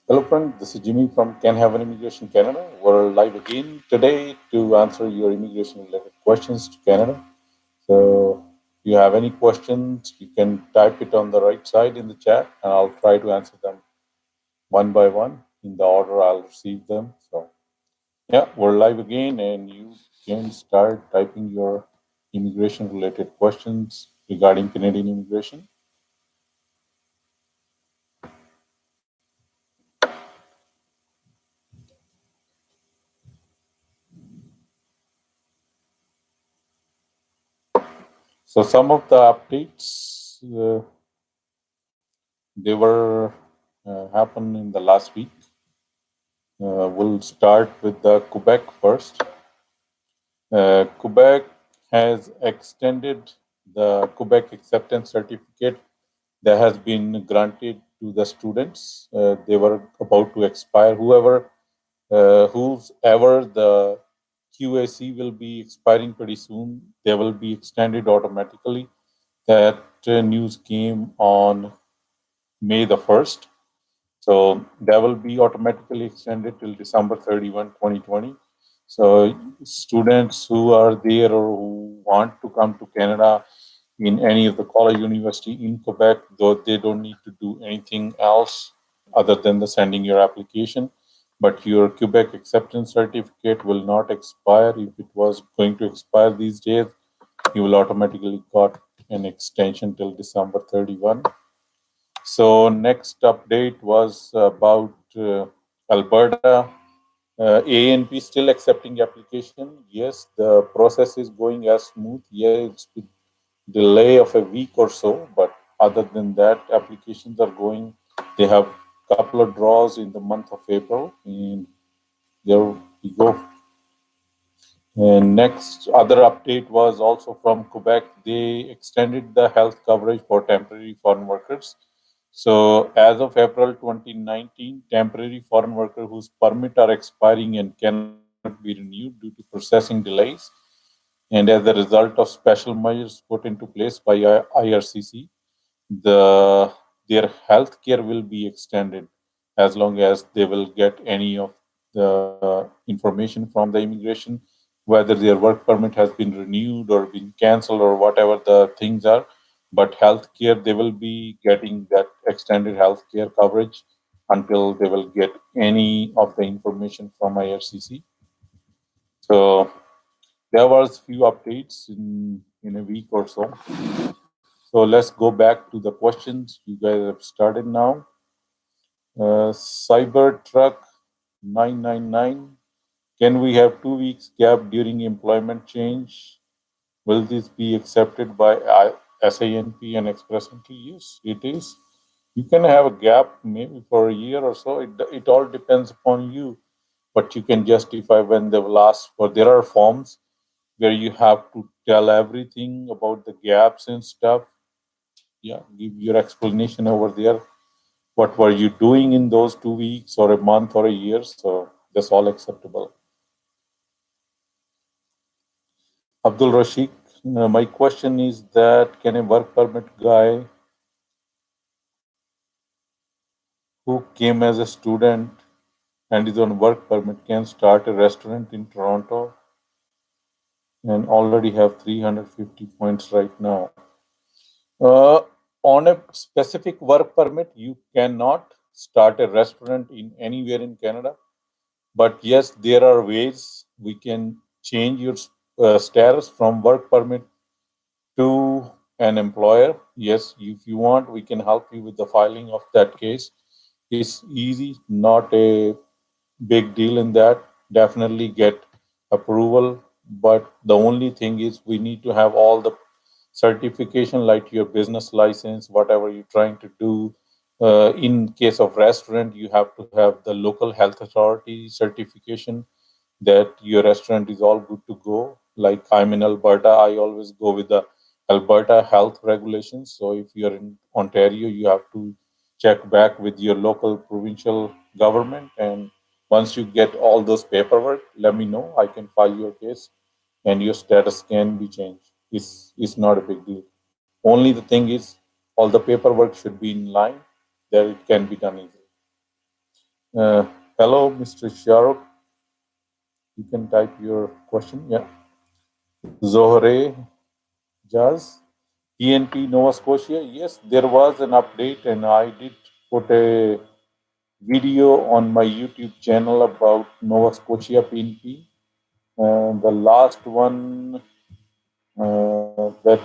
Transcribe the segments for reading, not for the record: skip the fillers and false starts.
Hello, friend. This is Jimmy from Can Have an Immigration Canada. We're live again today to answer your immigration related questions to Canada. So, if you have any questions, you can type it on the right side in the chat, and I'll try to answer them one by one in the order I'll receive them. So, yeah, we're live again, and you can start typing your immigration related questions regarding Canadian immigration. So, some of the updates. They were happened in the last week. We'll start with the Quebec first. Quebec has extended the Quebec acceptance certificate that has been granted to the students. They were about to expire. Whoever the QAC will be expiring pretty soon, they will be extended automatically. That news came on May the 1st. So that will be automatically extended till December 31, 2020. So students who are there or who want to come to Canada in any of the college university in Quebec, though they don't need to do anything else other than the sending your application. But your Quebec acceptance certificate will not expire. If it was going to expire these days, you will automatically got an extension till December 31. So next update was about Alberta. ANP still accepting application. Yes, the process is going as smooth. Yeah, it's been delay of a week or so, but other than that, applications are going. They have a couple of draws in the month of April, and there we go. And next other update was also from Quebec. They extended the health coverage for temporary foreign workers. So as of April 2019, temporary foreign workers whose permit are expiring and cannot be renewed due to processing delays, and as a result of special measures put into place by IRCC, the their health care will be extended as long as they will get any of the information from the immigration, whether their work permit has been renewed or been cancelled or whatever the things are. But health care, they will be getting that extended health care coverage until they will get any of the information from IRCC. So there was few updates in a week or so. So let's go back to the questions you guys have started now. Cybertruck 999. Can we have 2 weeks gap during employment change? Will this be accepted by SANP and Express Entry? Yes, it is. You can have a gap maybe for a year or so. It all depends upon you, but you can justify when they will ask for. There are forms where you have to tell everything about the gaps and stuff. Yeah, give your explanation over there. What were you doing in those 2 weeks or a month or a year? So that's all acceptable. Abdul Rashid, my question is that can a work permit guy who came as a student and is on work permit can start a restaurant in Toronto and already have 350 points right now? Uh, on a specific work permit, you cannot start a restaurant in anywhere in Canada. But yes, there are ways we can change your status from work permit to an employer. Yes, if you want, we can help you with the filing of that case. It's easy, not a big deal in that. Definitely get approval. But the only thing is, we need to have all the certification like your business license, whatever you're trying to do. In case of restaurant, you have to have the local health authority certification that your restaurant is all good to go. Like I'm in Alberta, I always go with the Alberta health regulations. So if you're in Ontario, you have to check back with your local provincial government. And once you get all those paperwork, let me know. I can file your case and your status can be changed. It's not a big deal. Only the thing is, all the paperwork should be in line, that it can be done easily. Uh, Hello, Mr. Sharuk. You can type your question. Yeah. Zohre Jazz, PNP Nova Scotia. Yes, there was an update, and I did put a video on my YouTube channel about Nova Scotia PNP. The last one that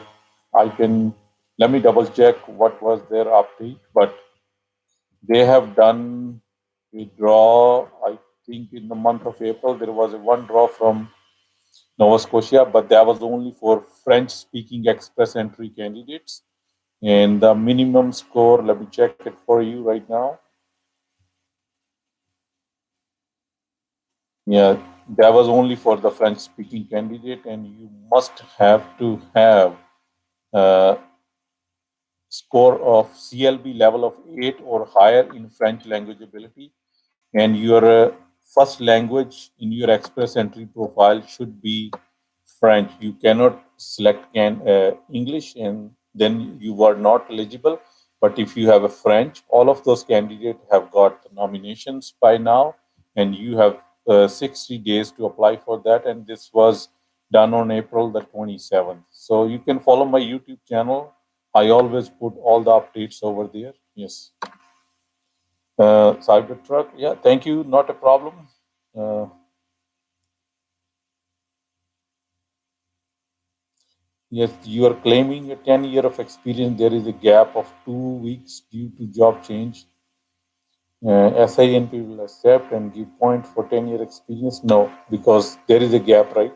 I can let me double check what was their update, but they have done a draw. I think in the month of April there was a one draw from Nova Scotia, but that was only for French-speaking express entry candidates. And the minimum score, let me check it for you right now. Yeah, that was only for the French-speaking candidate, and you must have to have a score of CLB level of 8 or higher in French language ability, and your first language in your express entry profile should be French. You cannot select English, and then you are not eligible. But if you have a French, all of those candidates have got nominations by now, and you have 60 days to apply for that. And this was done on April the 27th. So you can follow my YouTube channel. I always put all the updates over there. Yes. Cybertruck, yeah, thank you. Not a problem. Uh, yes, you are claiming a 10 year of experience. There is a gap of 2 weeks due to job change. SINP will accept and give point for 10-year experience. No, because there is a gap, right?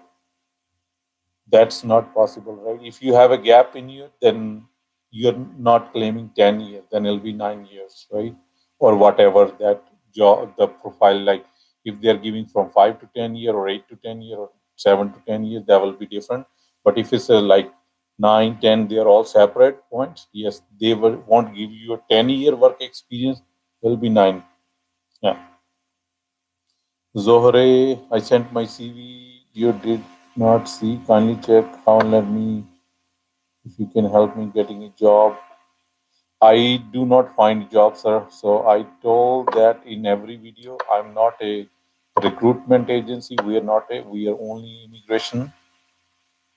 That's not possible, right? If you have a gap in you, then you're not claiming 10 years, then it'll be 9 years, right? Or whatever that job, the profile, like if they're giving from 5 to 10 year or 8 to 10 year or 7 to 10 years, that will be different. But if it's like 9, 10, they're all separate points. Yes, they won't give you a 10-year work experience, it'll be nine. Yeah. Zohre, I sent my CV. You did not see. Kindly check how and let me if you can help me getting a job. I do not find jobs, sir. So I told that in every video. I'm not a recruitment agency. We are not a. We are only immigration.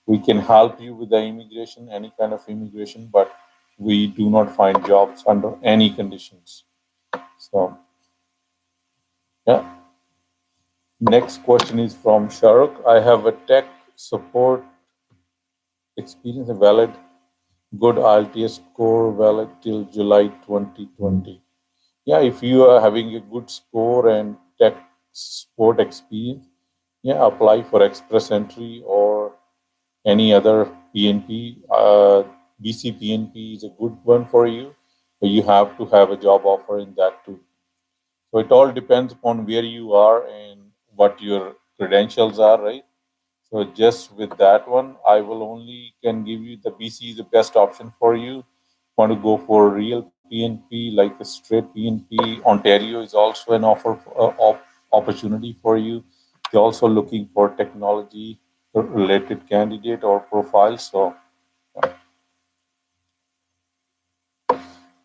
We can help you with the immigration, any kind of immigration, but we do not find jobs under any conditions. So yeah. Next question is from Sharuk. I have a tech support experience, valid good IELTS score valid till July 2020. Yeah, if you are having a good score and tech support experience, yeah, apply for express entry or any other PNP. BC PNP is a good one for you, but you have to have a job offer in that too. So it all depends upon where you are and what your credentials are, right? So just with that one, I will only can give you the BC is the best option for you. Want to go for real PNP like a straight PNP? Ontario is also an opportunity for you. They're also looking for technology related candidate or profile. So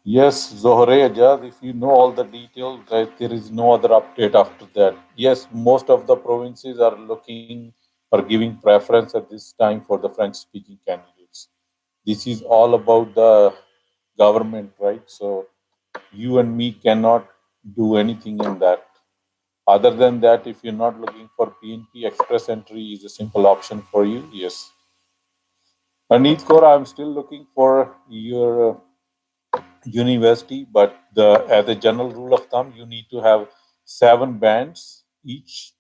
yes, Zohre Ajaz, if you know all the details, right, there is no other update after that. Yes, most of the provinces are looking or giving preference at this time for the French speaking candidates. This is all about the government, right? So you and me cannot do anything in that. Other than that, if you're not looking for PNP, Express Entry is a simple option for you. Yes. Aneet Kaur, I'm still looking for your university, but as a general rule of thumb, you need to have 7 bands each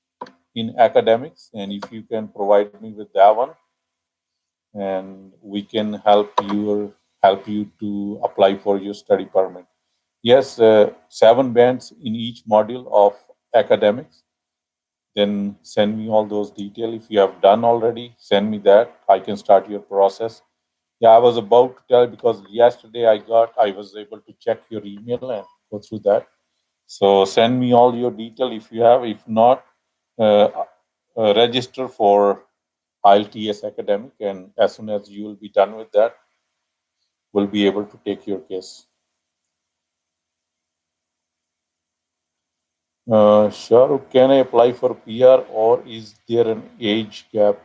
in academics, and if you can provide me with that one, and we can help you to apply for your study permit. Yes, 7 bands in each module of academics. Then send me all those details. If you have done already, send me that. I can start your process. Yeah, I was about to tell because yesterday I was able to check your email and go through that. So send me all your detail if you have. If not, uh, register for IELTS academic, and as soon as you will be done with that, we'll be able to take your case. Shahrukh, can I apply for PR or is there an age gap?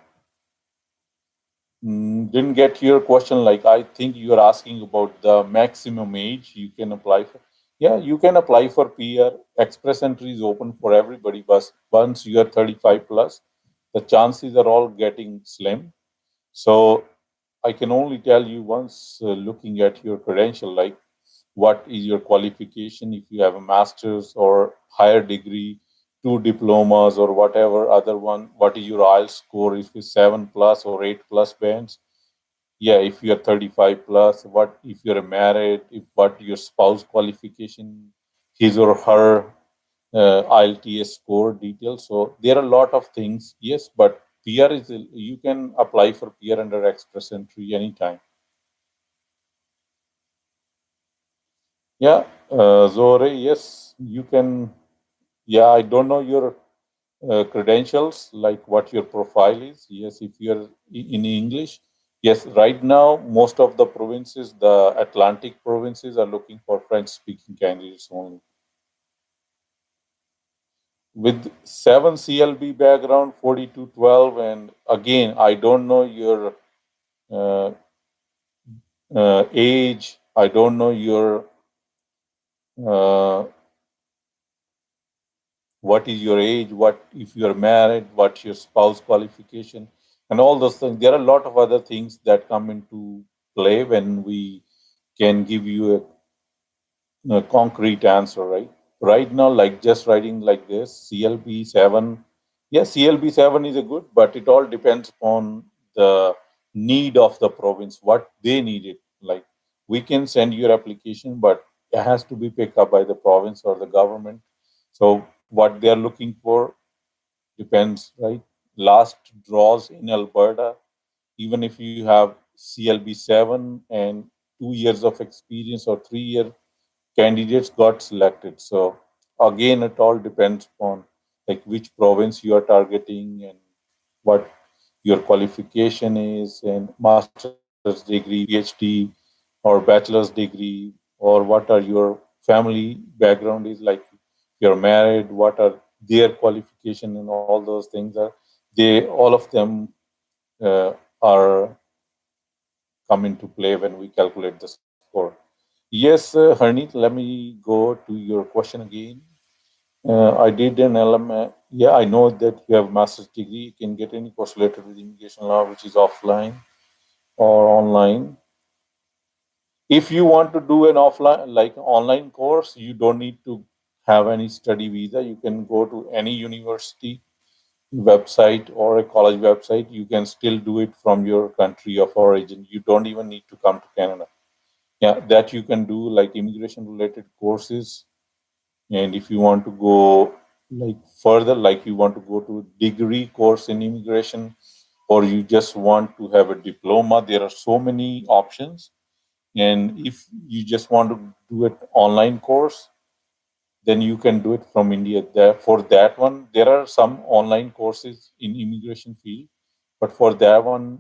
Didn't get your question. Like, I think you are asking about the maximum age you can apply for. Yeah, you can apply for PR. Express entry is open for everybody, but once you are 35 plus, the chances are all getting slim. So I can only tell you once looking at your credential, like what is your qualification, if you have a master's or higher degree, two diplomas or whatever other one, what is your IELTS score, if it's 7 plus or 8 plus bands. Yeah, if you're 35 plus, what if you're married, if what your spouse qualification, his or her IELTS score details. So there are a lot of things, yes, but PR is, you can apply for PR under express entry anytime. Yeah, Zore, yes, you can. Yeah, I don't know your credentials, like what your profile is. Yes, if you're in English, yes, right now, most of the provinces, the Atlantic provinces, are looking for French speaking candidates only. With 7 CLB background, 4212, and again, I don't know your uh, age, I don't know your uh, what is your age, what if you're married, what's your spouse qualification, and all those things. There are a lot of other things that come into play when we can give you a concrete answer, right? Right now, like just writing like this, CLB 7, yes, CLB 7 is a good, but it all depends on the need of the province, what they need it. Like, we can send your application, but it has to be picked up by the province or the government. So what they are looking for depends, right? Last draws in Alberta, even if you have CLB 7 and 2 years of experience or 3 year, candidates got selected. So again, it all depends on like which province you are targeting and what your qualification is, and master's degree, PhD, or bachelor's degree, or what are your family background is, like you're married, what are their qualification, and all those things are, they all of them are come into play when we calculate the score. Yes, Harneet, let me go to your question again. I did an LM. Yeah, I know that you have master's degree. You can get any course related with immigration law, which is offline or online. If you want to do an offline, like online course, you don't need to have any study visa. You can go to any university website or a college website. You can still do it from your country of origin. You don't even need to come to Canada. Yeah, that you can do, like immigration related courses. And if you want to go like further, like you want to go to a degree course in immigration, or you just want to have a diploma, there are so many options. And if you just want to do it online course, then you can do it from India. There, for that one, there are some online courses in immigration field, but for that one,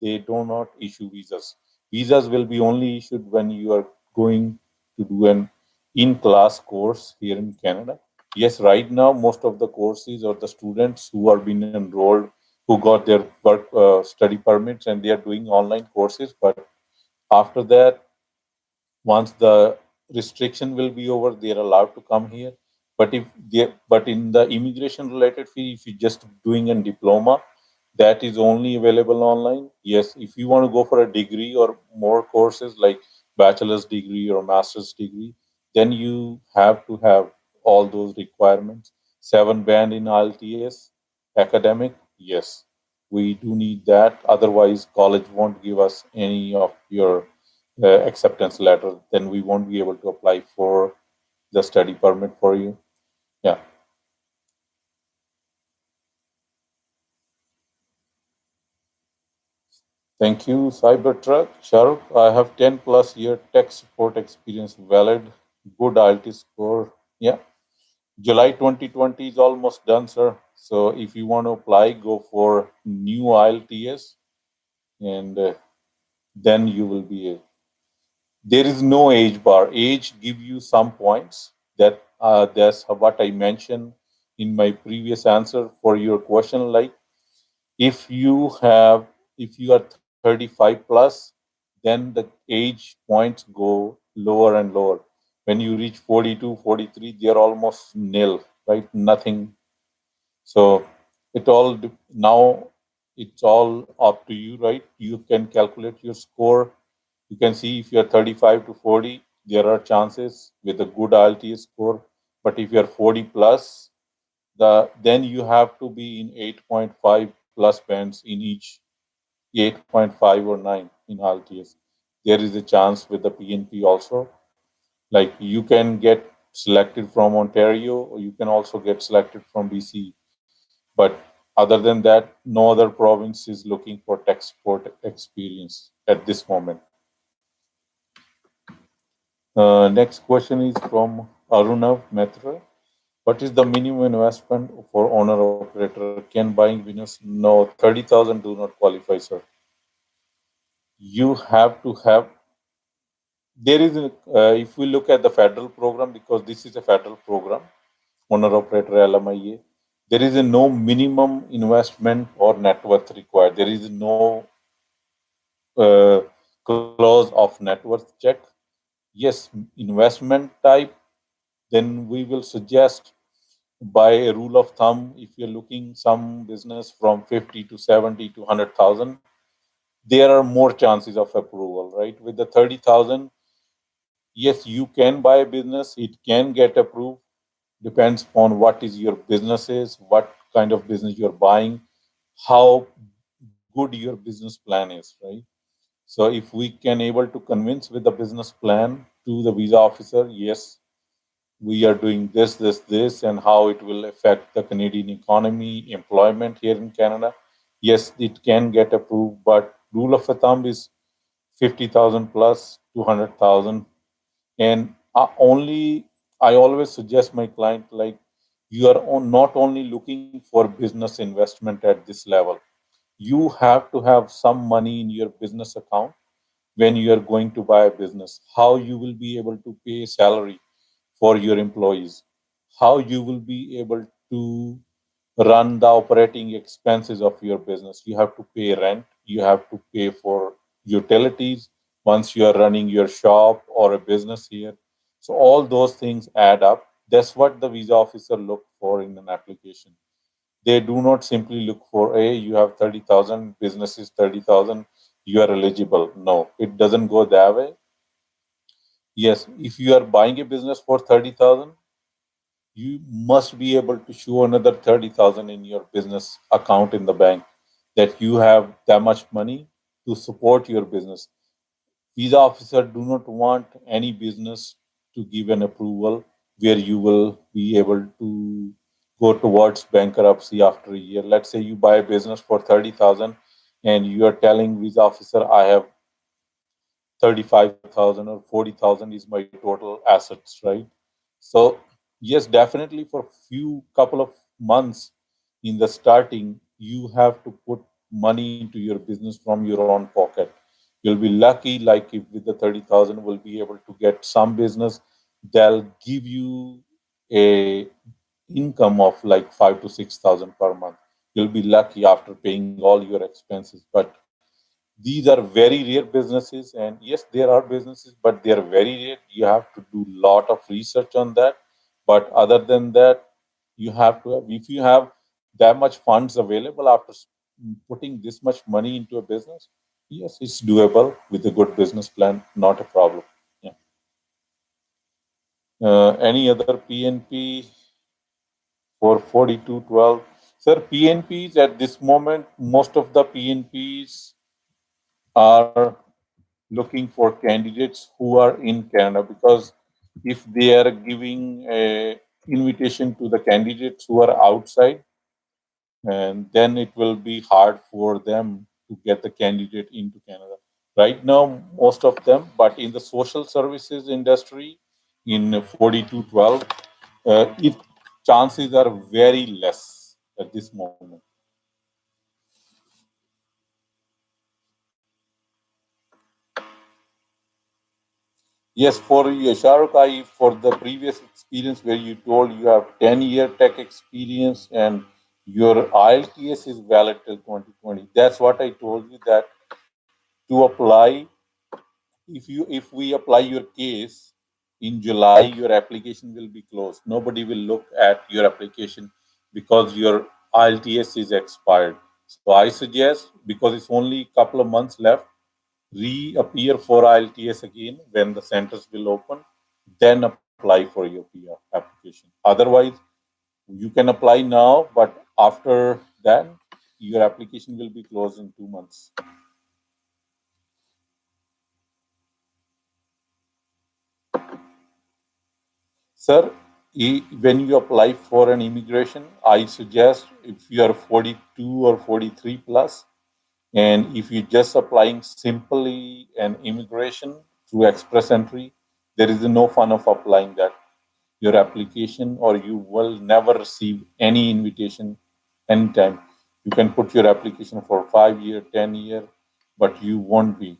they do not issue visas. Visas will be only issued when you are going to do an in-class course here in Canada. Yes, right now, most of the courses or the students who are being enrolled, who got their work study permits, and they are doing online courses. But after that, once the restriction will be over, they're allowed to come here. But if they, but in the immigration related fee, if you're just doing a diploma, that is only available online. Yes, if you want to go for a degree or more courses like bachelor's degree or master's degree, then you have to have all those requirements. 7 band in IELTS, academic, yes, we do need that. Otherwise, college won't give us any of your acceptance letter. Then we won't be able to apply for the study permit for you. Yeah. Thank you, Cybertruck. Shahrukh, I have 10 plus year tech support experience valid, good IELTS score. Yeah. July 2020 is almost done, sir. So if you want to apply, go for new IELTS, and then you will be. There is no age bar. Age give you some points that That's what I mentioned in my previous answer for your question. Like, if you have, if you are 35 plus, then the age points go lower and lower. When you reach 42, 43, they are almost nil, right? Nothing. So now it's all up to you, right? You can calculate your score. You can see if you are 35 to 40, there are chances with a good IELTS score. But if you are 40 plus, then you have to be in 8.5 plus bands in each, 8.5 or 9 in IELTS. There is a chance with the PNP also. Like, you can get selected from Ontario, or you can also get selected from BC. But other than that, no other province is looking for tech support experience at this moment. Next question is from Arunav Mehta. What is the minimum investment for owner operator? Can buying Venus? No, 30,000 do not qualify, sir. You have to have, there is, if we look at the federal program, because this is a federal program, owner operator LMIA, there is a no minimum investment or net worth required. There is no uh, clause of net worth check. Yes, investment type, then we will suggest, by a rule of thumb, if you're looking some business from 50 to 70 to 100,000, there are more chances of approval, right? With the 30,000, yes, you can buy a business, it can get approved, depends upon what is your business is, what kind of business you're buying, how good your business plan is, right? So if we can able to convince with the business plan to the visa officer, yes, we are doing this, and how it will affect the Canadian economy, employment here in Canada. Yes, it can get approved, but rule of thumb is 50,000 plus 200,000. And I always suggest my client, like, you are not only looking for business investment at this level, you have to have some money in your business account when you are going to buy a business. How you will be able to pay salary for your employees, how you will be able to run the operating expenses of your business. You have to pay rent, you have to pay for utilities once you are running your shop or a business here. So all those things add up. That's what the visa officer look for in an application. They do not simply look for, a you have 30,000, business is 30,000, you are eligible. No, it doesn't go that way. Yes, if you are buying a business for 30,000, you must be able to show another 30,000 in your business account in the bank, that you have that much money to support your business. Visa officer do not want any business to give an approval where you will be able to go towards bankruptcy after a year. Let's say you buy a business for 30,000 and you are telling visa officer, I have 35,000 or 40,000 is my total assets, right? So yes, definitely for few couple of months in the starting, you have to put money into your business from your own pocket. You'll be lucky, like, if with the 30,000 will be able to get some business, they'll give you a income of like 5 to 6,000 per month. You'll be lucky after paying all your expenses. But these are very rare businesses, and yes, there are businesses, but they are very rare. You have to do lot of research on that. But other than that, you have to have, if you have that much funds available after putting this much money into a business, yes, it's doable with a good business plan, not a problem. Yeah. Any other PNP for 4212? Sir, PNPs at this moment, most of the PNPs are looking for candidates who are in Canada, because if they are giving a invitation to the candidates who are outside, and then it will be hard for them to get the candidate into Canada. Right now, most of them, but in the social services industry, in 4212, it chances are very less at this moment. Yes, for you, Shahrukh, for the previous experience where you told you have 10-year tech experience and your IELTS is valid till 2020. That's what I told you that to apply, if we apply your case in July, your application will be closed. Nobody will look at your application because your IELTS is expired. So I suggest, because it's only a couple of months left, reappear for IELTS again when the centers will open, then apply for your PR application. Otherwise, you can apply now, but after that, your application will be closed in 2 months. Sir, when you apply for an immigration, I suggest if you are 42 or 43 plus, and if you're just applying simply an immigration through express entry, there is no fun of applying that. Your application, or you will never receive any invitation anytime. You can put your application for 5 year, 10 year, but you won't be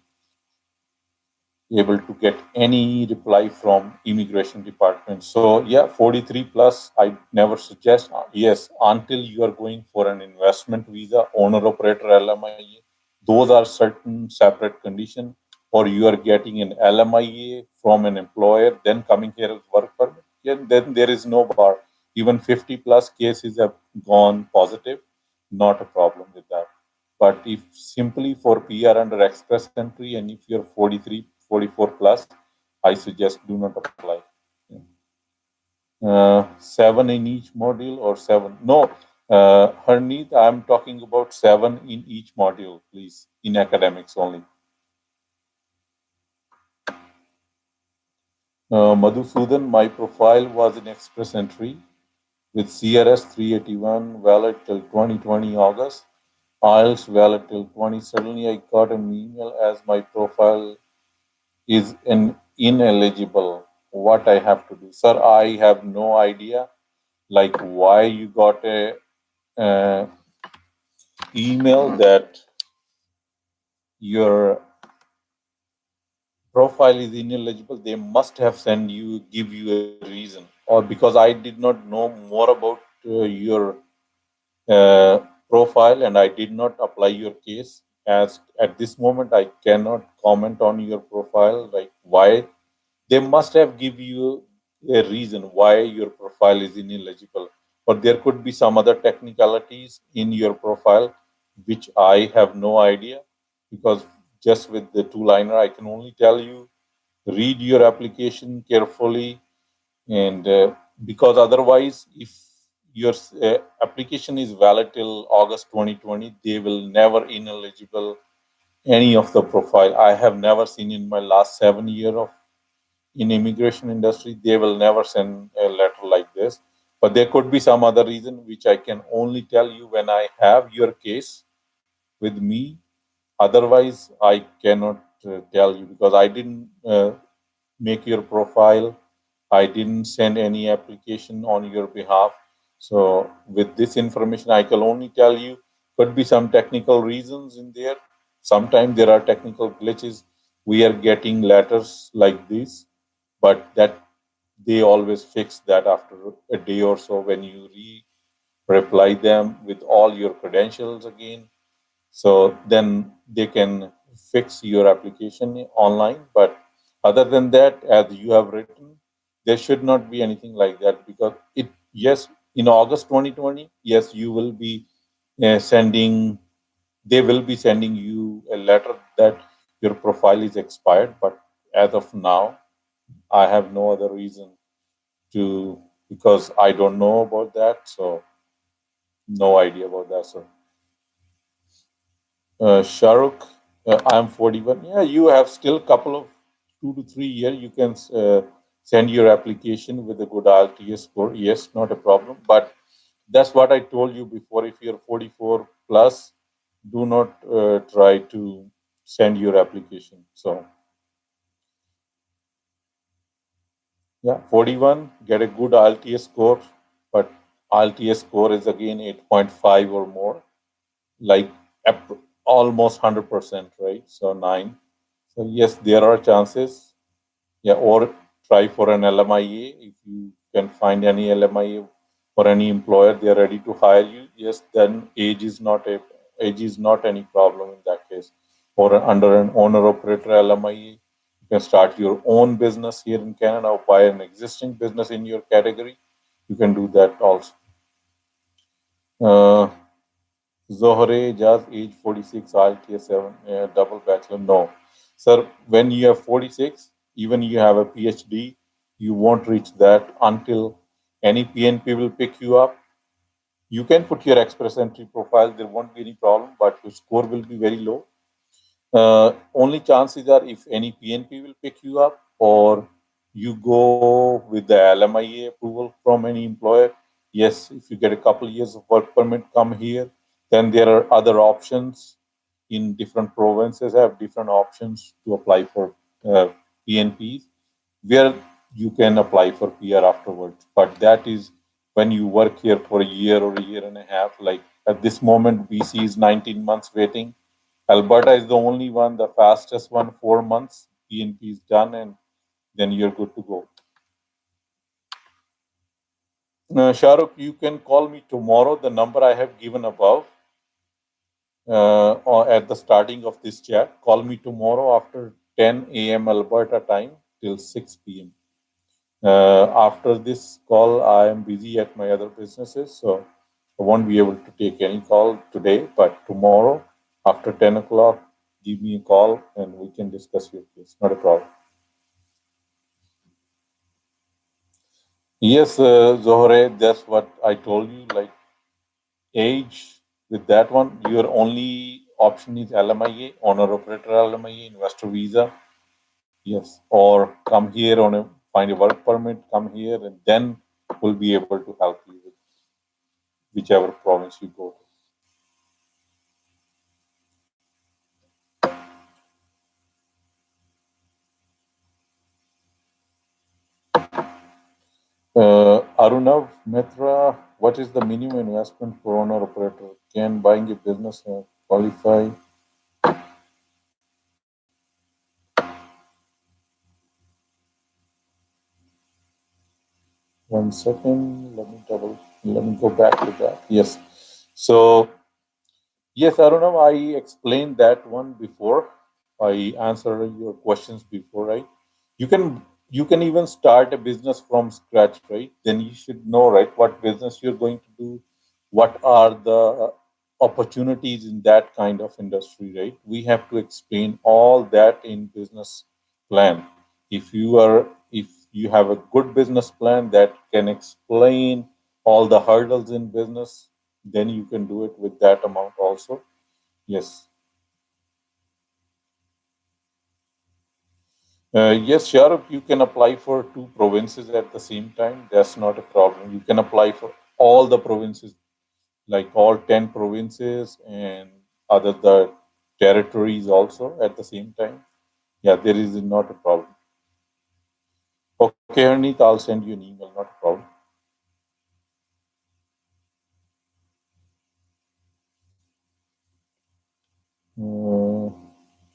able to get any reply from immigration department. So yeah, 43 plus, I never suggest. Yes, until you are going for an investment visa, owner operator LMIA, those are certain separate condition, or you are getting an LMIA from an employer, then coming here as work permit. Yeah, then there is no bar. Even 50 plus cases have gone positive, not a problem with that. But if simply for PR under express entry, and if you're 43, 44 plus, I suggest do not apply. Seven in each module or seven? No, Harneet, I'm talking about seven in each module, please, in academics only. Madhusudan, my profile was in express entry with CRS 381 valid till 2020 August. IELTS valid till 20. Suddenly, I got an email as my profile is ineligible. What I have to do, sir? I have no idea. Like why you got a uh, email that your profile is ineligible. They must have sent you, give you a reason, or because I did not know more about your uh, profile and I did not apply your case. As at this moment, I cannot comment on your profile. Like why they must have give you a reason why your profile is ineligible, or there could be some other technicalities in your profile which I have no idea, because just with the two liner I can only tell you read your application carefully, and because otherwise if your application is valid till August 2020, they will never ineligible any of the profile. I have never seen in my last 7 years of in immigration industry, they will never send a letter like this. But there could be some other reason which I can only tell you when I have your case with me. Otherwise, I cannot tell you because I didn't make your profile. I didn't send any application on your behalf. So with this information, I can only tell you could be some technical reasons in there. Sometimes there are technical glitches. We are getting letters like this, but that they always fix that after a day or so when you reply them with all your credentials again. So then they can fix your application online. But other than that, as you have written, there should not be anything like that, because it, yes, in August 2020, yes, you will be sending, they will be sending you a letter that your profile is expired. But as of now, I have no other reason to, because I don't know about that. So no idea about that. So Shahrukh, I'm 41. Yeah, you have still couple of 2 to 3 years. You can send your application with a good IELTS score. Yes, not a problem. But that's what I told you before. If you're 44 plus, do not try to send your application. So yeah, 41, get a good IELTS score. But IELTS score is again 8.5 or more, like almost 100%, right? So 9. So yes, there are chances. Yeah, or try for an LMIA if you can find any LMIA or any employer they are ready to hire you. Yes, then age is not any problem in that case. Or under an owner operator LMIA, you can start your own business here in Canada or buy an existing business in your category. You can do that also. Uh, Zohre Jazz, age 46, IELTS 7, double bachelor. No. Sir, when you have 46, even you have a PhD, you won't reach that until any PNP will pick you up. You can put your express entry profile, there won't be any problem, but your score will be very low. Only chances are if any PNP will pick you up or you go with the LMIA approval from any employer. Yes, if you get a couple years of work permit, come here. Then there are other options in different provinces have different options to apply for PNPs where you can apply for PR afterwards. But that is when you work here for a year or a year and a half. Like at this moment, BC is 19 months waiting. Alberta is the only one, the fastest one, 4 months. PNP is done, and then you're good to go. Shahrukh, you can call me tomorrow. The number I have given above or at the starting of this chat. Call me tomorrow after 10 a.m. Alberta time till 6 p.m. After this call, I am busy at my other businesses, so I won't be able to take any call today. But tomorrow, after 10 o'clock, give me a call and we can discuss your case. Not a problem. Yes, Zohre, that's what I told you. Like age with that one, your only option is LMIA, owner operator LMIA, investor visa. Yes, or come here on a find a work permit, come here, and then we'll be able to help you with whichever province you go to. Arunav Mitra, what is the minimum investment for owner operator? Can buying a business qualify? One second, let me go back to that. Yes. So yes, Arunav, I explained that one before. I answered your questions before, right? You can you can even start a business from scratch, right? Then you should know, right, what business you're going to do, what are the opportunities in that kind of industry, right? We have to explain all that in business plan. If you have a good business plan that can explain all the hurdles in business, then you can do it with that amount also. Yes. Yes, sure. You can apply for two provinces at the same time. That's not a problem. You can apply for all the provinces, like all 10 provinces and other the territories also at the same time. Yeah, there is not a problem. Okay, Harneet, I'll send you an email. Not a problem.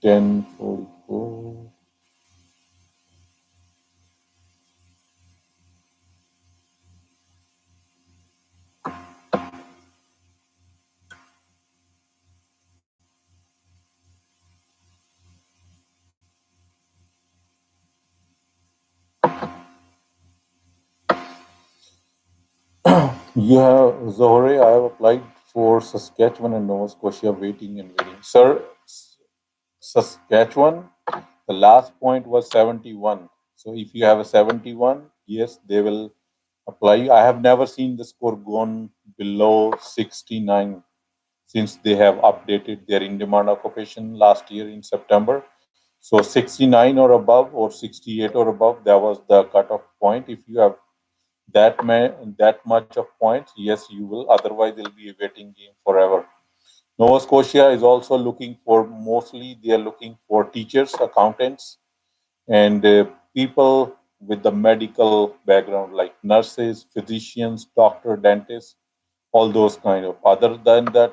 10:44. You have Zohre. I have applied for Saskatchewan and Nova Scotia, waiting and waiting. Sir, Saskatchewan, the last point was 71. So if you have a 71, yes, they will apply. I have never seen the score gone below 69 since they have updated their in demand occupation last year in September. So 69 or above or 68 or above, that was the cutoff point. If you have that much of points, yes, you will. Otherwise, it'll be a waiting game forever. Nova Scotia is also looking for mostly they are looking for teachers, accountants, and people with the medical background like nurses, physicians, doctor, dentists, all those kind of. Other than that,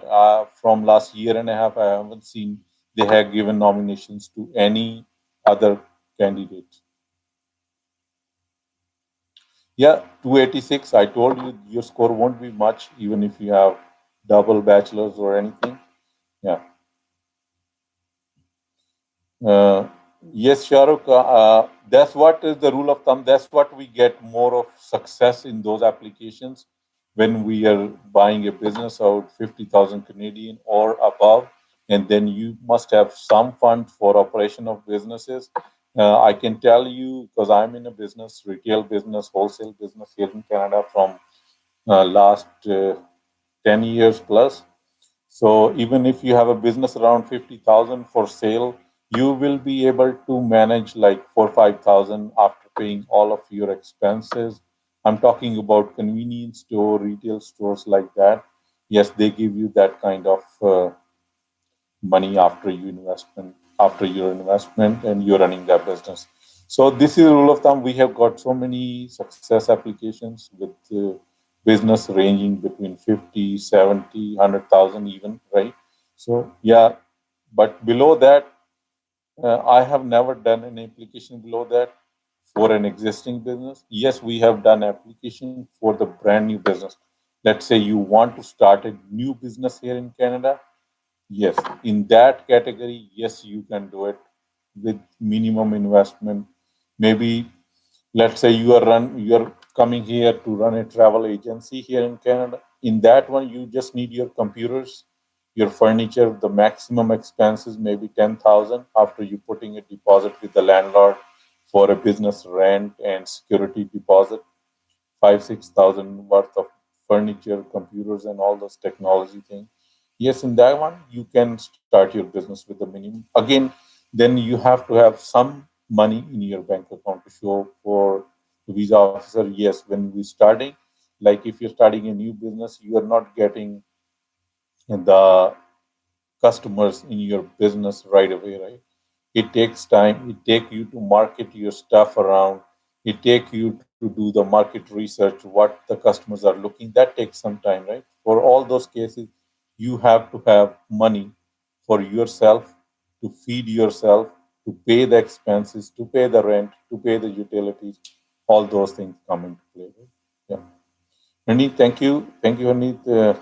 from last year and a half, I haven't seen they have given nominations to any other candidate. Yeah, 286. I told you your score won't be much, even if you have double bachelor's or anything. Yeah. Uh, yes, Shahrukh, that's what is the rule of thumb. That's what we get more of success in those applications when we are buying a business out 50,000 Canadian or above. And then you must have some fund for operation of businesses. I can tell you because I'm in a business, retail business, wholesale business here in Canada from last 10 years plus. So even if you have a business around 50,000 for sale, you will be able to manage like 4 5,000 after paying all of your expenses. I'm talking about convenience store, retail stores like that. Yes, they give you that kind of money after your investment, and you're running that business. So this is a rule of thumb. We have got so many success applications with business ranging between 50, 70, 100,000 even, right? So yeah, but below that, I have never done an application below that for an existing business. Yes, we have done application for the brand new business. Let's say you want to start a new business here in Canada. Yes, in that category, yes, you can do it with minimum investment. Maybe let's say you are coming here to run a travel agency here in Canada. In that one, you just need your computers, your furniture. The maximum expenses maybe 10,000 after you putting a deposit with the landlord for a business rent and security deposit. 5 6,000 worth of furniture, computers, and all those technology things. Yes, in that one you can start your business with the minimum. Again, then you have to have some money in your bank account to show for the visa officer. Yes, when we starting, like if you're starting a new business, you are not getting the customers in your business right away, right? It takes time. It take you to market your stuff around. It take you to do the market research, what the customers are looking. That takes some time, right? For all those cases, you have to have money for yourself to feed yourself, to pay the expenses, to pay the rent, to pay the utilities. All those things come into play. Right? Yeah. Harneet, thank you, Harneet.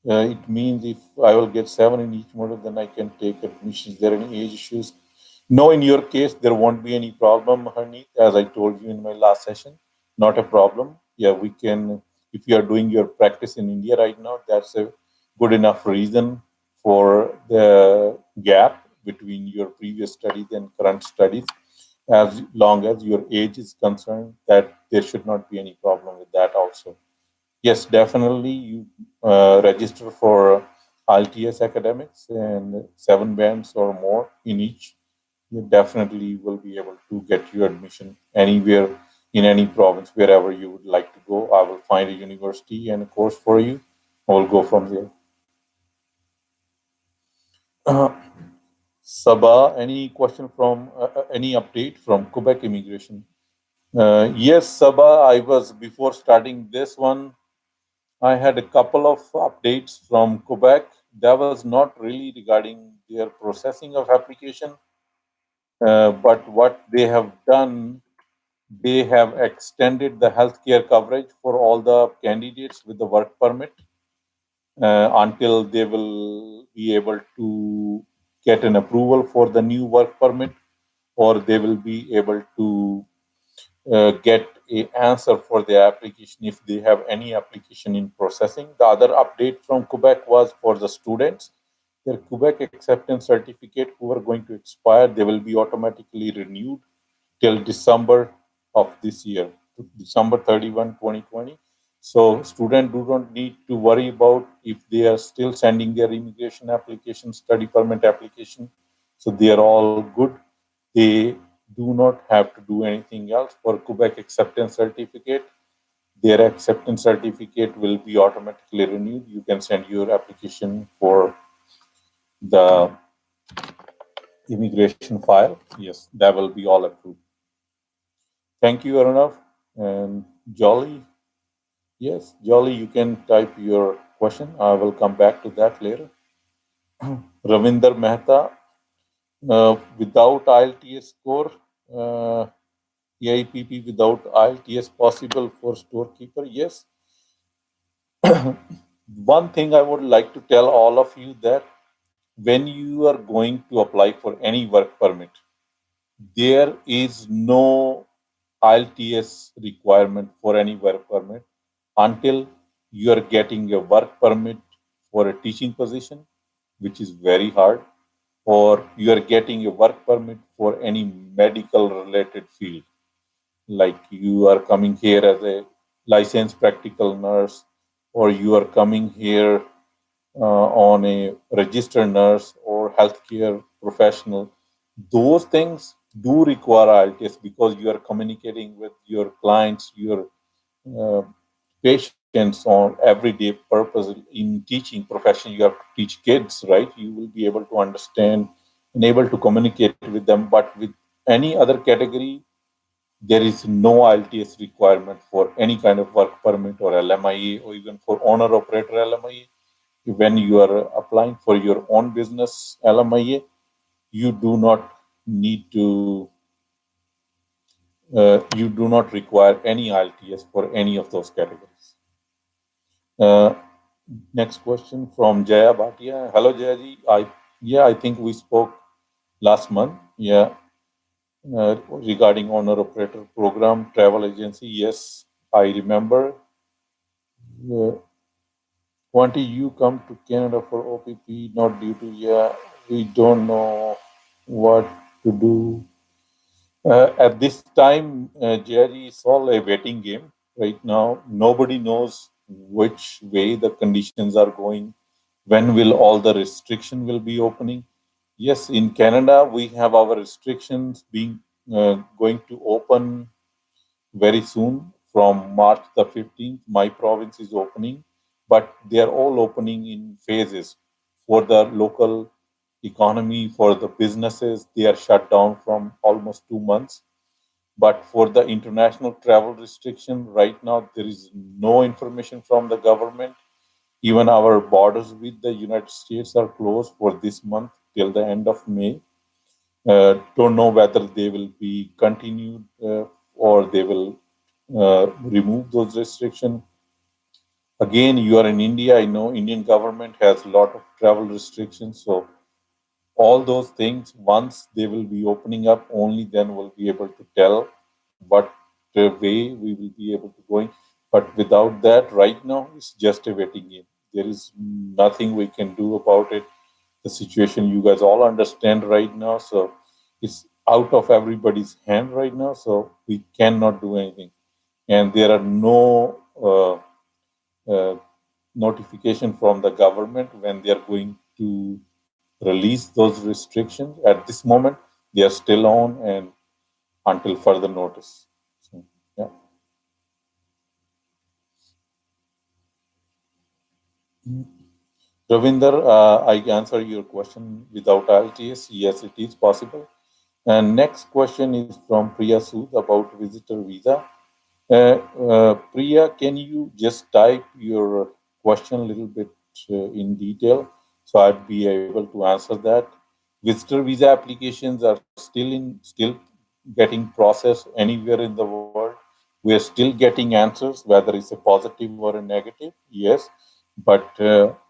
It means if I will get seven in each model, then I can take admission. Is there any age issues? No, in your case, there won't be any problem, Harneet. As I told you in my last session, not a problem. Yeah, we can, if you are doing your practice in India right now, that's a good enough reason for the gap between your previous studies and current studies. As long as your age is concerned, that there should not be any problem with that also. Yes, definitely. You register for IELTS academics and 7 bands or more in each. You definitely will be able to get your admission anywhere in any province, wherever you would like to go. I will find a university and a course for you. I will go from there. Sabah, any question from any update from Quebec immigration? Yes, Sabah, I was before starting this one. I had a couple of updates from Quebec. That was not really regarding their processing of application, but what they have done, they have extended the healthcare coverage for all the candidates with the work permit until they will be able to get an approval for the new work permit, or they will be able to get a answer for their application if they have any application in processing. The other update from Quebec was for the students. Their Quebec acceptance certificate who are going to expire, they will be automatically renewed till December of this year, December 31, 2020. So students do not need to worry about if they are still sending their immigration application, study permit application. So they are all good. They do not have to do anything else for Quebec acceptance certificate. Their acceptance certificate will be automatically renewed. You can send your application for the immigration file. Yes, that will be all approved. Thank you, Arnav. And Jolly, yes, Jolly, you can type your question. I will come back to that later. Ravinder Mehta, without IELTS score, AIPP without IELTS possible for storekeeper? Yes. One thing I would like to tell all of you that when you are going to apply for any work permit, there is no IELTS requirement for any work permit until you are getting a work permit for a teaching position, which is very hard, or you are getting a work permit for any medical related field. Like you are coming here as a licensed practical nurse, or you are coming here on a registered nurse or healthcare professional. Those things do require IELTS because you are communicating with your clients, your uh, patients on everyday purpose. In teaching profession, you have to teach kids, right? You will be able to understand and able to communicate with them. But with any other category, there is no IELTS requirement for any kind of work permit or LMIA or even for owner operator LMIA. When you are applying for your own business LMIA, you do not need to, you do not require any IELTS for any of those categories. Uh, Next question from Jaya Bhatia. Hello, Jayaji. I think we spoke last month. Yeah, regarding owner operator program travel agency. Yes, I remember. Uh, Wanty, you come to Canada for OPP, not due to, yeah, we don't know what to do. At this time, Jerry, it's all a waiting game right now. Nobody knows which way the conditions are going. When will all the restriction will be opening? Yes, in Canada, we have our restrictions being going to open very soon from March the 15th. My province is opening, but they are all opening in phases. For the local economy, for the businesses, they are shut down from almost 2 months. But for the international travel restriction, right now, there is no information from the government. Even our borders with the United States are closed for this month till the end of May. Don't know whether they will be continued or they will remove those restrictions. Again, you are in India. I know Indian government has a lot of travel restrictions. So all those things, once they will be opening up, only then we'll be able to tell what way we will be able to going. But without that, right now, it's just a waiting game. There is nothing we can do about it. The situation you guys all understand right now. So it's out of everybody's hand right now. So we cannot do anything. And there are no notification from the government when they are going to release those restrictions. At this moment, they are still on and until further notice. So, yeah. Ravinder, I answer your question without IELTS. Yes, it is possible. And next question is from Priya Sood about visitor visa. Priya, can you just type your question a little bit in detail so I'd be able to answer that? Visitor visa applications are still getting processed anywhere in the world. We are still getting answers, whether it's a positive or a negative. Yes, but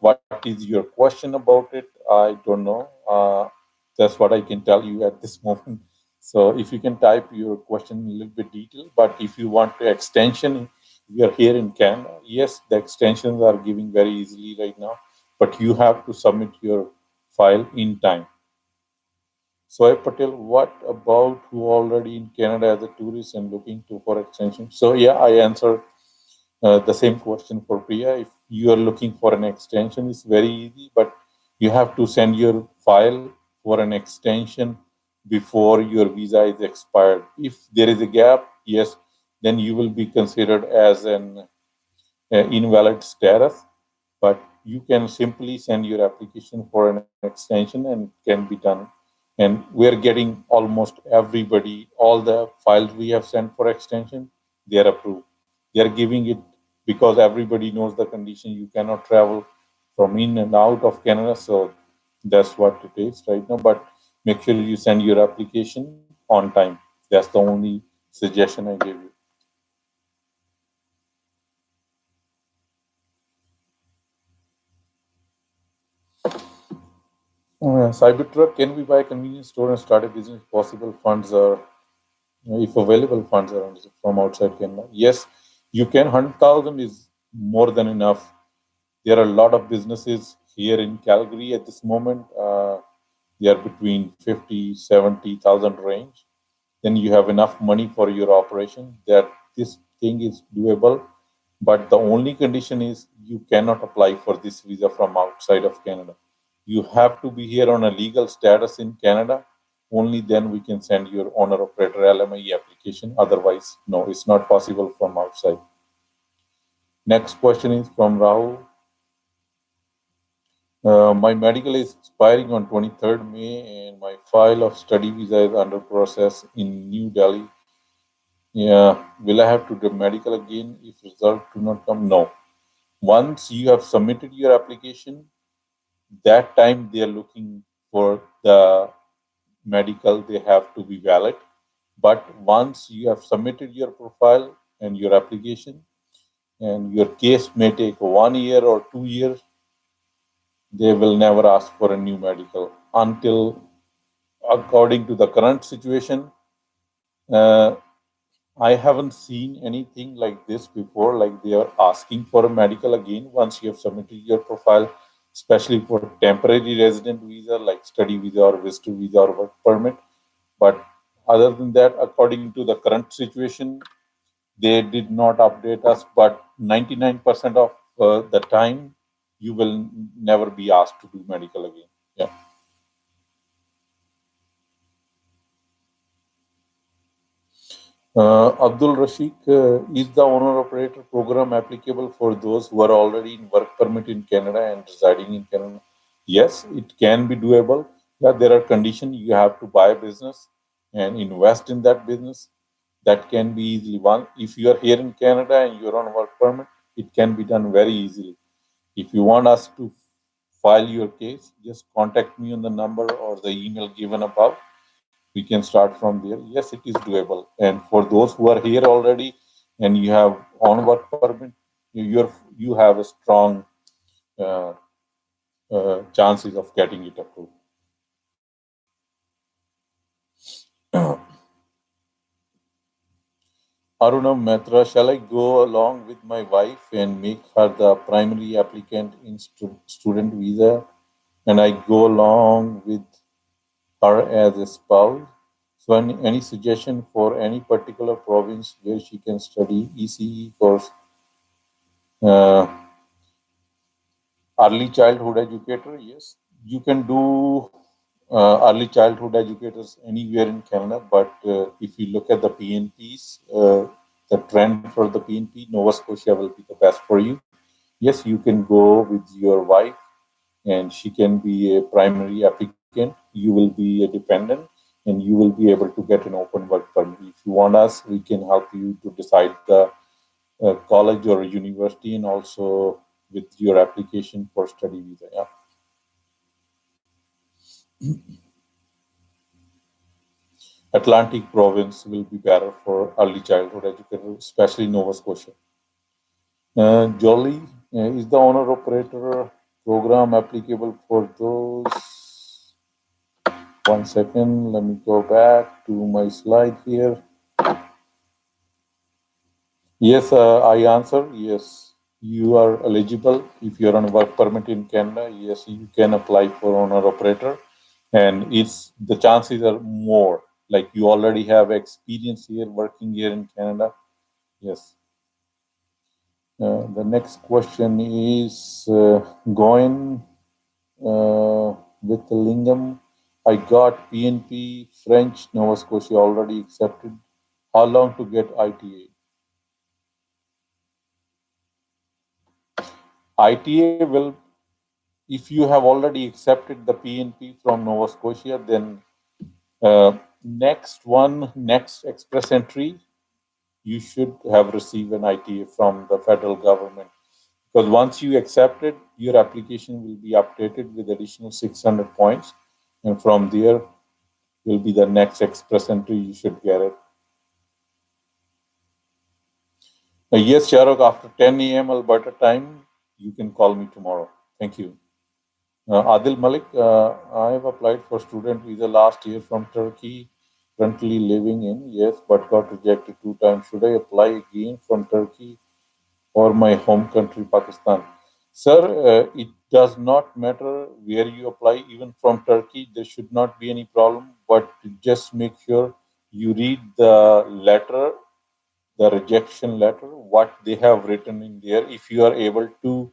what is your question about it? I don't know. That's what I can tell you at this moment. So if you can type your question a little bit detailed, but if you want the extension, we are here in Canada. Yes, the extensions are giving very easily right now, but you have to submit your file in time. Soy Patel, what about who already in Canada as a tourist and looking to for extension? So yeah, I answered the same question for Priya. If you are looking for an extension, it's very easy, but you have to send your file for an extension before your visa is expired. If there is a gap, yes, then you will be considered as an invalid status. But you can simply send your application for an extension and can be done. And we're getting almost everybody, all the files we have sent for extension, they are approved. They are giving it because everybody knows the condition. You cannot travel from in and out of Canada. So that's what it is right now. But make sure you send your application on time. That's the only suggestion I gave you. Cybertruck, can we buy a convenience store and start a business? Possible funds are, if available funds are from outside Canada. Yes, you can. 100,000 is more than enough. There are a lot of businesses here in Calgary at this moment. They are between 50, 70,000 range. Then you have enough money for your operation that this thing is doable. But the only condition is you cannot apply for this visa from outside of Canada. You have to be here on a legal status in Canada. Only then we can send your owner operator LMI application. Otherwise, no, it's not possible from outside. Next question is from Rahul. My medical is expiring on 23rd May and my file of study visa is under process in New Delhi. Yeah, will I have to do medical again if results do not come? No. Once you have submitted your application, that time they are looking for the medical, they have to be valid. But once you have submitted your profile and your application, and your case may take 1 year or 2 years, they will never ask for a new medical until, according to the current situation, uh, I haven't seen anything like this before. Like they are asking for a medical again once you have submitted your profile, especially for temporary resident visa like study visa or visitor visa or work permit. But other than that, according to the current situation, they did not update us. But 99% of the time, you will never be asked to do medical again. Yeah. Abdul Rashid, is the owner operator program applicable for those who are already in work permit in Canada and residing in Canada? Yes, it can be doable. Yeah, there are conditions. You have to buy a business and invest in that business. That can be easily one. If you are here in Canada and you're on work permit, it can be done very easily. If you want us to file your case, just contact me on the number or the email given above. We can start from there. Yes, it is doable. And for those who are here already and you have on work permit, you have a strong uh, chances of getting it approved. Aruna Mehta, shall I go along with my wife and make her the primary applicant in student visa, and I go along with her as a spouse? So, any suggestion for any particular province where she can study ECE course? Uh, Early childhood educator, yes, you can do early childhood educators anywhere in Canada. But if you look at the PNPs, the trend for the PNP, Nova Scotia will be the best for you. Yes, you can go with your wife, and she can be a primary applicant. You will be a dependent, and you will be able to get an open work permit. If you want us, we can help you to decide the college or university, and also with your application for study visa. Yeah. Atlantic province will be better for early childhood educators, especially Nova Scotia. Jolly, is the owner operator program applicable for those? 1 second, let me go back to my slide here. Yes, I answer yes. You are eligible if you're on a work permit in Canada. Yes, you can apply for owner operator, and it's the chances are more. Like you already have experience here working here in Canada. Yes. The next question is going with the Lingam. I got PNP French Nova Scotia already accepted. How long to get ITA? ITA will, if you have already accepted the PNP from Nova Scotia, then next express entry, you should have received an ITA from the federal government. Because once you accept it, your application will be updated with additional 600 points. And from there will be the next express entry, you should get it. Yes, Sharok, after 10 a.m. Alberta time, you can call me tomorrow. Thank you. Adil Malik, I have applied for student visa last year from Turkey, currently living in, yes, but got rejected 2 times. Should I apply again from Turkey or my home country, Pakistan? Sir, it does not matter where you apply, even from Turkey, there should not be any problem, but just make sure you read the letter, the rejection letter, what they have written in there. If you are able to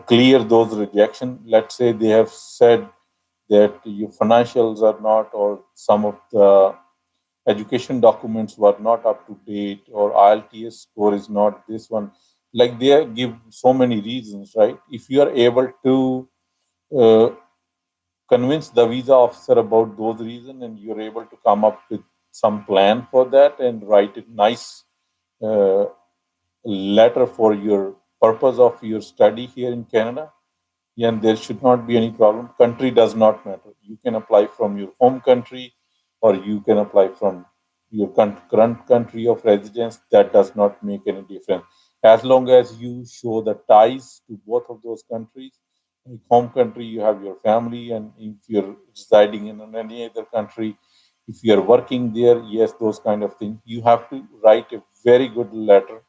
clear those rejection, let's say they have said that your financials are not, or some of the education documents were not up to date, or IELTS score is not this one. Like they give so many reasons, right? If you are able to uh, convince the visa officer about those reasons, and you're able to come up with some plan for that and write a nice uh, letter for your purpose of your study here in Canada, and there should not be any problem. Country does not matter. You can apply from your home country, or you can apply from your current country of residence. That does not make any difference. As long as you show the ties to both of those countries. In home country, you have your family, and if you're residing in any other country, if you're working there, yes, those kind of things. You have to write a very good letter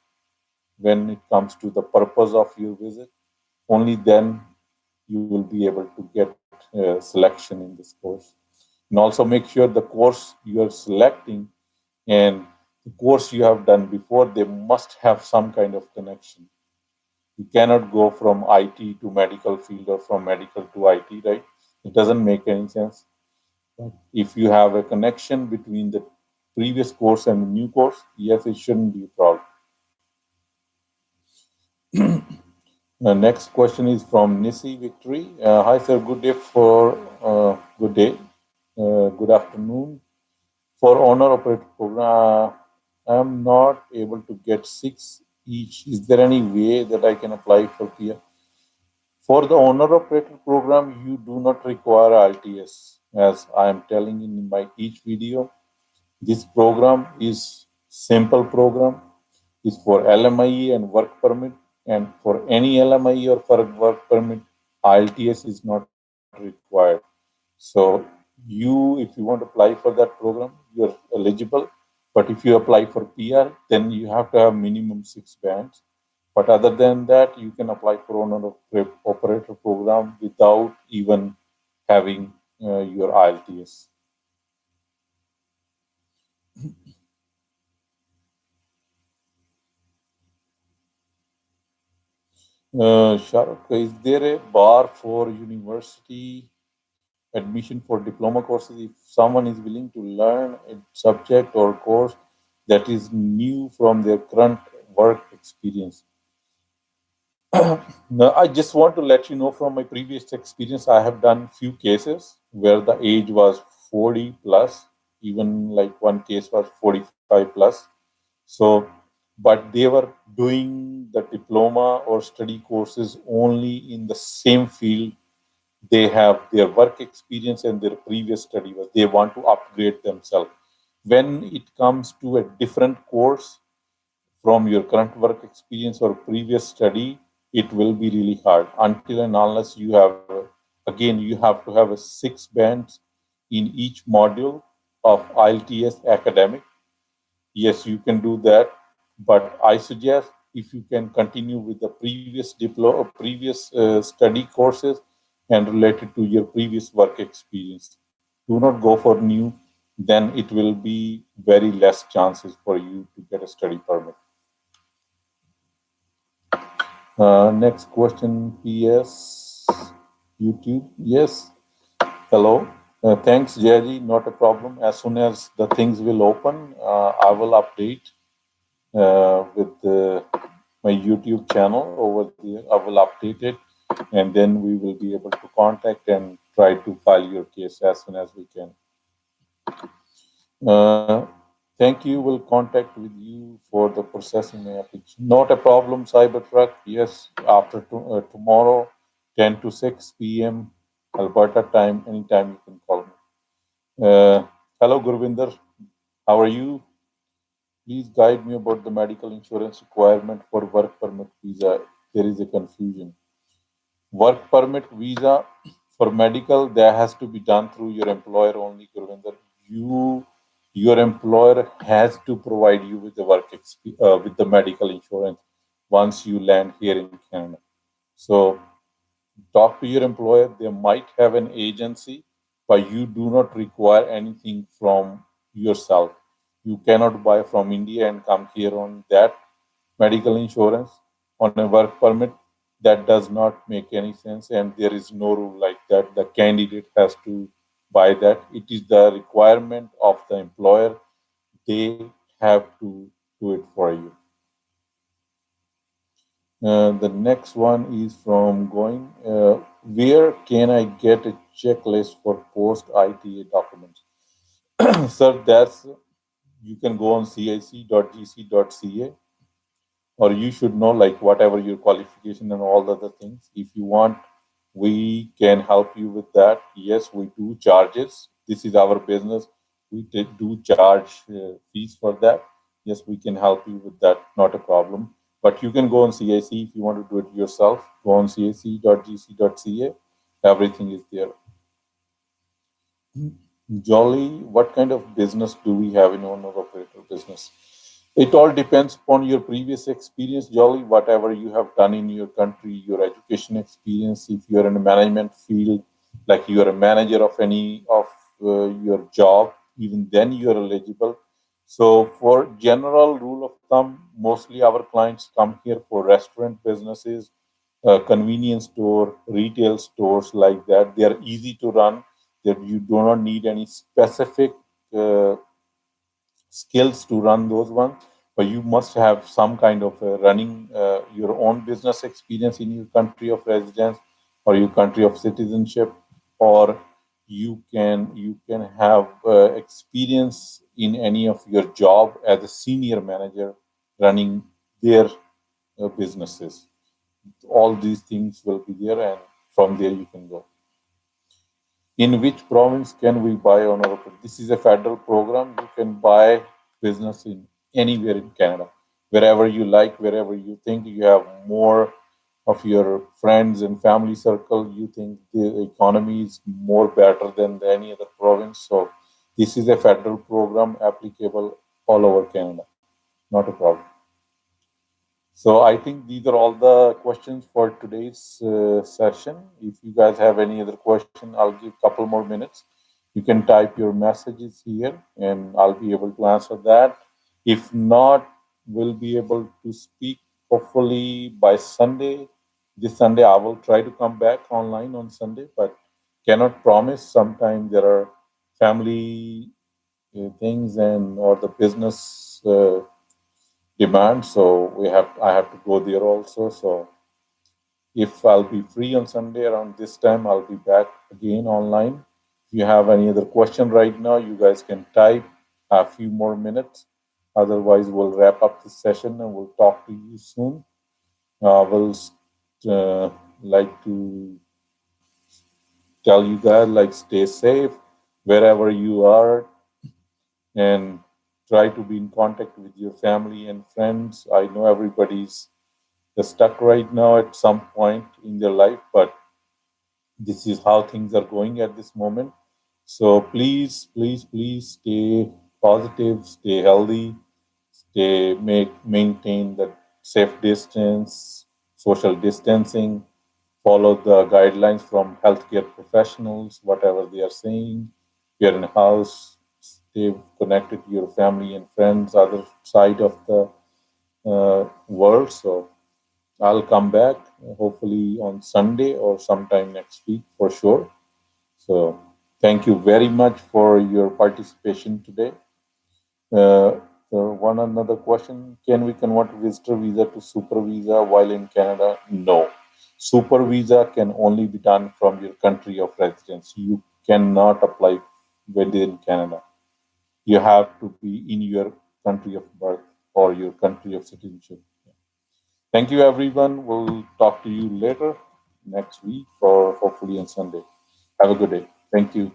when it comes to the purpose of your visit. Only then you will be able to get selection in this course. And also make sure the course you are selecting and the course you have done before, they must have some kind of connection. You cannot go from IT to medical field or from medical to IT, right? It doesn't make any sense. But if you have a connection between the previous course and the new course, yes, it shouldn't be a problem. The next question is from Nisi Victory. Hi, sir. Good day for good day. Good afternoon. For owner operator program, I am not able to get six each. Is there any way that I can apply for PR? For the owner operator program, you do not require IELTS. As I am telling in my each video, this program is simple program, is for LMIE and work permit, and for any LMIE or for work permit, IELTS is not required. So if you want to apply for that program, you're eligible. But if you apply for PR, then you have to have minimum 6 bands. But other than that, you can apply for owner operator program without even having your IELTS. Shahrukh, is there a bar for university admission for diploma courses if someone is willing to learn a subject or course that is new from their current work experience? Now, I just want to let you know from my previous experience, I have done few cases where the age was 40 plus, even like one case was 45 plus. So, but they were doing the diploma or study courses only in the same field. They have their work experience and their previous study was they want to upgrade themselves. When it comes to a different course from your current work experience or previous study, it will be really hard until and unless you have, again, you have to have a 6 bands in each module of IELTS academic. Yes, you can do that, but I suggest if you can continue with the previous diploma or previous study courses and related to your previous work experience. Do not go for new, then it will be very less chances for you to get a study permit. Next question, PS YouTube. Yes, hello. Thanks, Jerry. Not a problem. As soon as the things will open, I will update with my YouTube channel over there. I will update it, and then we will be able to contact and try to file your case as soon as we can. Uh, Thank you. Will contact with you for the processing my application. Not a problem, Cybertruck. Yes, after tomorrow, 10 to 6 p.m. Alberta time. Anytime you can call me. Hello, Gurvinder. How are you? Please guide me about the medical insurance requirement for work permit visa. There is a confusion. Work permit visa for medical, that has to be done through your employer only, Gurvinder. Your employer has to provide you with the with the medical insurance once you land here in Canada. So talk to your employer. They might have an agency, but you do not require anything from yourself. You cannot buy from India and come here on that medical insurance on a work permit. That does not make any sense, and there is no rule like that. The candidate has to buy that. It is the requirement of the employer. They have to do it for you. The next one is from going. Where can I get a checklist for post ITA documents? Sir, that's you can go on cic.gc.ca, or you should know like whatever your qualification and all the other things. If you want, we can help you with that. Yes, we do charges. This is our business. We do charge fees for that. Yes, we can help you with that. Not a problem. But you can go on CIC if you want to do it yourself. Go on cic.gc.ca. Everything is there. Jolly, what kind of business do we have in owner operator business? It all depends upon your previous experience, Jolly, whatever you have done in your country, your education experience. If you are in a management field, like you are a manager of any of your job, even then you are eligible. So, for general rule of thumb, mostly our clients come here for restaurant businesses, convenience store, retail stores like that. They are easy to run. That you do not need any specific uh, skills to run those ones, but you must have some kind of running your own business experience in your country of residence or your country of citizenship, or you can have experience in any of your job as a senior manager running their businesses. All these things will be there, and from there you can go. In which province can we buy on our? This is a federal program. You can buy business in anywhere in Canada, wherever you like, wherever you think you have more of your friends and family circle. You think the economy is more better than any other province. So this is a federal program applicable all over Canada. Not a problem. So I think these are all the questions for today's session. If you guys have any other question, I'll give a couple more minutes. You can type your messages here, and I'll be able to answer that. If not, we'll be able to speak hopefully by Sunday. This Sunday, I will try to come back online on Sunday, but cannot promise. Sometimes there are family things and or the business demand, so I have to go there also. So if I'll be free on Sunday around this time, I'll be back again online. If you have any other question right now, you guys can type a few more minutes. Otherwise, we'll wrap up this session and we'll talk to you soon. We'll uh, like to tell you guys like stay safe wherever you are, and try to be in contact with your family and friends. I know everybody's stuck right now at some point in their life, but this is how things are going at this moment. So please, please, please stay positive, stay healthy, stay maintain the safe distance, social distancing, follow the guidelines from healthcare professionals, whatever they are saying. If you're in a house, stay connected to your family and friends, other side of the world. So I'll come back hopefully on Sunday or sometime next week for sure. So thank you very much for your participation today. One another question: can we convert visitor visa to super visa while in Canada? No. Super visa can only be done from your country of residence. You cannot apply within Canada. You have to be in your country of birth or your country of citizenship. Thank you, everyone. We'll talk to you later next week or hopefully on Sunday. Have a good day. Thank you.